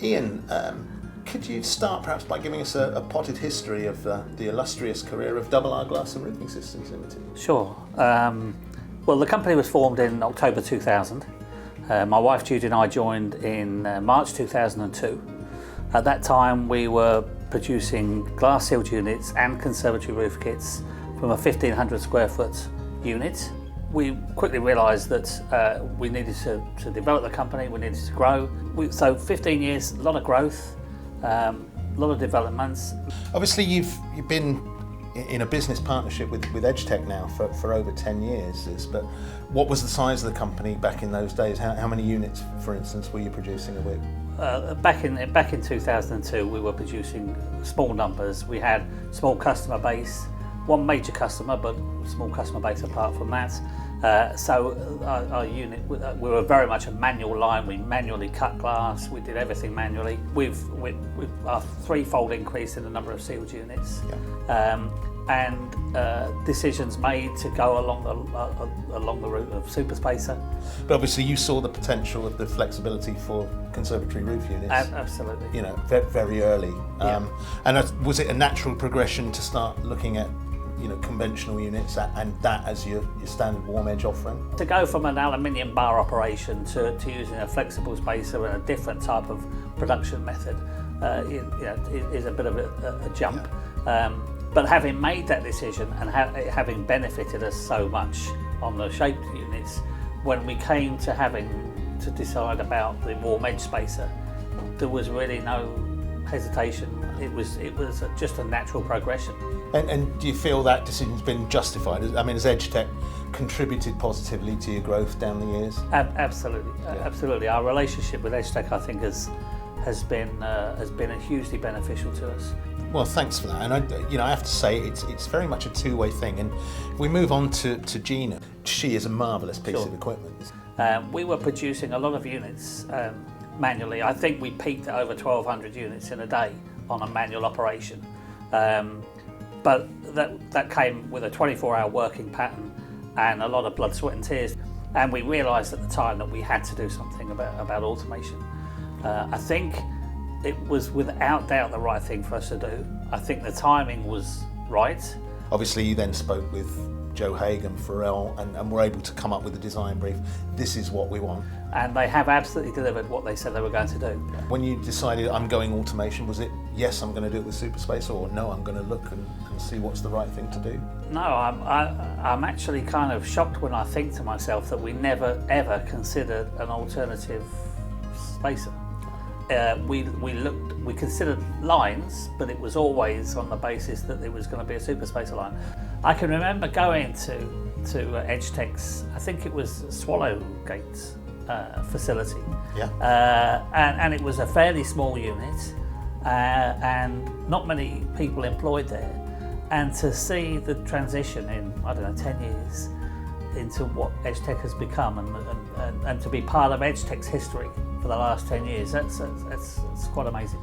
Ian, could you start perhaps by giving us a potted history of the illustrious career of Double R Glass and Roofing Systems Limited? Sure. Well, the company was formed in October 2000. My wife Judy and I joined in March 2002. At that time we were producing glass sealed units and conservatory roof kits from a 1,500 square foot unit. We quickly realised that we needed to develop the company, we needed to grow. So 15 years, a lot of growth, a lot of developments. Obviously you've been in a business partnership with Edgetech now for over 10 years, but what was the size of the company back in those days? How many units, for instance, were you producing a week? Back in 2002 we were producing small numbers. We had small customer base, one major customer, but small customer base apart from that. So our unit, we were very much a manual line. We manually cut glass, we did everything manually. With our threefold increase in the number of sealed units. Yeah. And decisions made to go along the route of super spacer. But obviously you saw the potential of the flexibility for conservatory roof units. Absolutely. You know, very early. Yeah. And was it a natural progression to start looking at, you know, conventional units and that as your standard warm edge offering? To go from an aluminium bar operation to using a flexible spacer and a different type of production method is a bit of a jump. Yeah. But having made that decision and having benefited us so much on the shaped units, when we came to having to decide about the warm edge spacer, there was really no hesitation. It was just a natural progression. And do you feel that decision's been justified? I mean, has Edgetech contributed positively to your growth down the years? Absolutely, yeah. Absolutely. Our relationship with Edgetech, I think, has been hugely beneficial to us. Well, thanks for that. And I have to say, it's very much a two-way thing. And if we move on to Gina, she is a marvellous piece of equipment. We were producing a lot of units manually. I think we peaked at over 1,200 units in a day on a manual operation. But that came with a 24-hour working pattern and a lot of blood, sweat and tears. And we realised at the time that we had to do something about automation. I think it was without doubt the right thing for us to do. I think the timing was right. Obviously you then spoke with Joe Haig and Pharrell and were able to come up with a design brief. This is what we want. And they have absolutely delivered what they said they were going to do. When you decided I'm going automation, was it yes, I'm going to do it with super spacer, or no, I'm going to look and see what's the right thing to do? No, I'm actually kind of shocked when I think to myself that we never ever considered an alternative spacer. We considered lines, but it was always on the basis that there was going to be a super spacer line. I can remember going to Edgetech's, I think it was Swallowgate facility. Yeah. And it was a fairly small unit, and not many people employed there. And to see the transition in, I don't know, 10 years into what Edgetech has become, and to be part of Edgetech's history for the last 10 years, that's quite amazing.